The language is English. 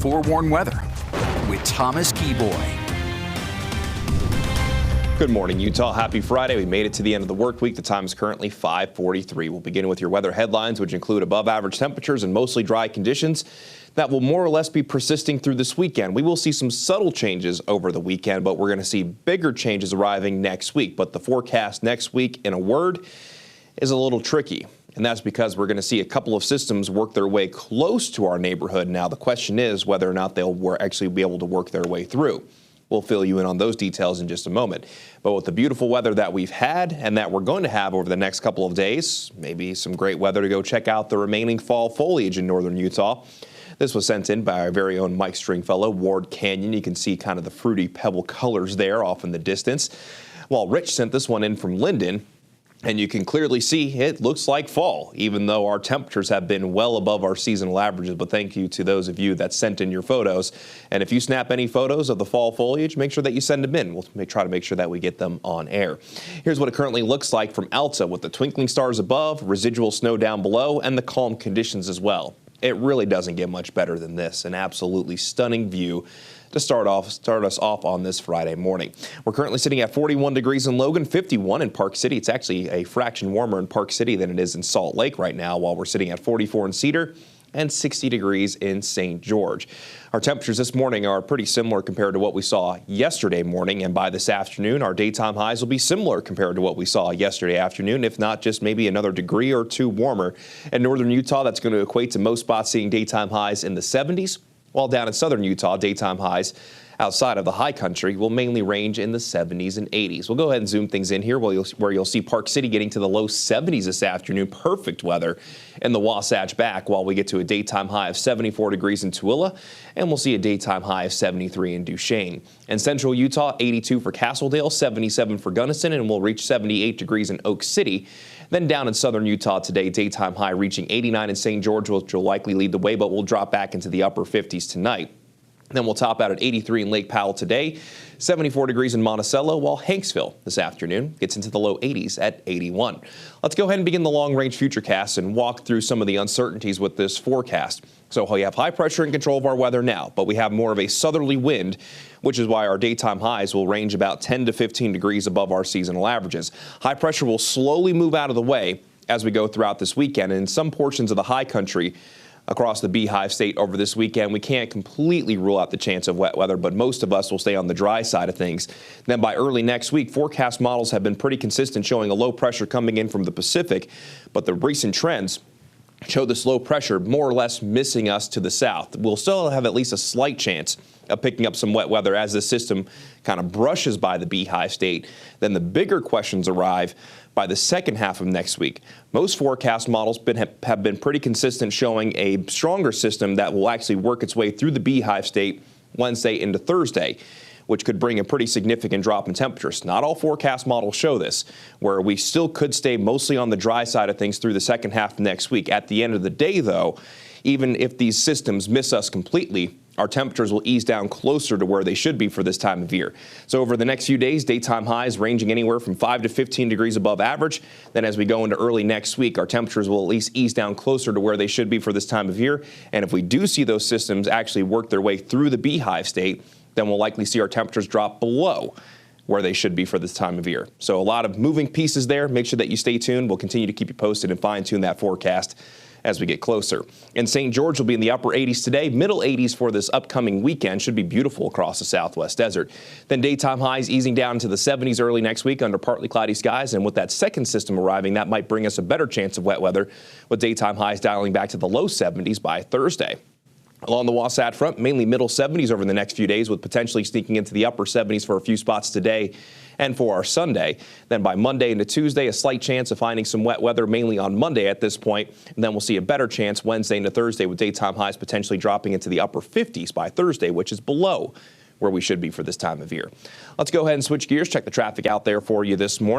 Forewarn weather with Thomas Geboy. Good morning, Utah. Happy Friday. We made it to the end of the work week. The time is currently 5:43. We'll begin with your weather headlines, which include above average temperatures and mostly dry conditions that will more or less be persisting through this weekend. We will see some subtle changes over the weekend, but we're going to see bigger changes arriving next week. But the forecast next week, in a word, is a little tricky. And that's because we're going to see a couple of systems work their way close to our neighborhood. Now, the question is whether or not they'll actually be able to work their way through. We'll fill you in on those details in just a moment. But with the beautiful weather that we've had and that we're going to have over the next couple of days, maybe some great weather to go check out the remaining fall foliage in northern Utah. This was sent in by our very own Mike Stringfellow, Ward Canyon. You can see kind of the fruity pebble colors there off in the distance. While Rich sent this one in from Linden. And you can clearly see it looks like fall, even though our temperatures have been well above our seasonal averages. But thank you to those of you that sent in your photos. And if you snap any photos of the fall foliage, make sure that you send them in. We'll try to make sure that we get them on air. Here's what it currently looks like from Alta with the twinkling stars above, residual snow down below, and the calm conditions as well. It really doesn't get much better than this. An absolutely stunning view to start us off on this Friday morning. We're currently sitting at 41 degrees in Logan, 51 in Park City. It's actually a fraction warmer in Park City than it is in Salt Lake right now, while we're sitting at 44 in Cedar and 60 degrees in St. George. Our temperatures this morning are pretty similar compared to what we saw yesterday morning, and by this afternoon, our daytime highs will be similar compared to what we saw yesterday afternoon, if not just maybe another degree or two warmer. In northern Utah, that's going to equate to most spots seeing daytime highs in the 70s. While down in southern Utah, daytime highs outside of the high country will mainly range in the 70s and 80s. We'll go ahead and zoom things in here where you'll see Park City getting to the low 70s this afternoon. Perfect weather in the Wasatch Back, while we get to a daytime high of 74 degrees in Tooele, and we'll see a daytime high of 73 in Duchesne. In central Utah, 82 for Castledale, 77 for Gunnison, and we'll reach 78 degrees in Oak City. Then down in southern Utah today, daytime high reaching 89 in St. George, which will likely lead the way, but we'll drop back into the upper 50s tonight. Then we'll top out at 83 in Lake Powell today, 74 degrees in Monticello, while Hanksville this afternoon gets into the low 80s at 81. Let's go ahead and begin the long-range futurecast and walk through some of the uncertainties with this forecast. So we have high pressure in control of our weather now, but we have more of a southerly wind, which is why our daytime highs will range about 10 to 15 degrees above our seasonal averages. High pressure will slowly move out of the way as we go throughout this weekend, and in some portions of the high country across the Beehive State over this weekend, we can't completely rule out the chance of wet weather, but most of us will stay on the dry side of things. Then by early next week, forecast models have been pretty consistent, showing a low pressure coming in from the Pacific, but the recent trends show this low pressure more or less missing us to the south. We'll still have at least a slight chance of picking up some wet weather as the system kind of brushes by the Beehive State. Then the bigger questions arrive by the second half of next week. Most forecast models have been pretty consistent, showing a stronger system that will actually work its way through the Beehive State Wednesday into Thursday, which could bring a pretty significant drop in temperatures. Not all forecast models show this, where we still could stay mostly on the dry side of things through the second half of next week. At the end of the day, though, even if these systems miss us completely, our temperatures will ease down closer to where they should be for this time of year. So over the next few days, daytime highs ranging anywhere from 5 to 15 degrees above average. Then as we go into early next week, our temperatures will at least ease down closer to where they should be for this time of year. And if we do see those systems actually work their way through the Beehive State, then we'll likely see our temperatures drop below where they should be for this time of year. So a lot of moving pieces there. Make sure that you stay tuned. We'll continue to keep you posted and fine-tune that forecast as we get closer. In St. George, will be in the upper 80s today, middle 80s for this upcoming weekend. Should be beautiful across the Southwest desert. Then daytime highs easing down into the 70s early next week under partly cloudy skies. And with that second system arriving, that might bring us a better chance of wet weather, with daytime highs dialing back to the low 70s by Thursday. Along the Wasatch Front, mainly middle 70s over the next few days, with potentially sneaking into the upper 70s for a few spots today and for our Sunday. Then by Monday into Tuesday, a slight chance of finding some wet weather, mainly on Monday at this point. And then we'll see a better chance Wednesday into Thursday, with daytime highs potentially dropping into the upper 50s by Thursday, which is below where we should be for this time of year. Let's go ahead and switch gears, check the traffic out there for you this morning.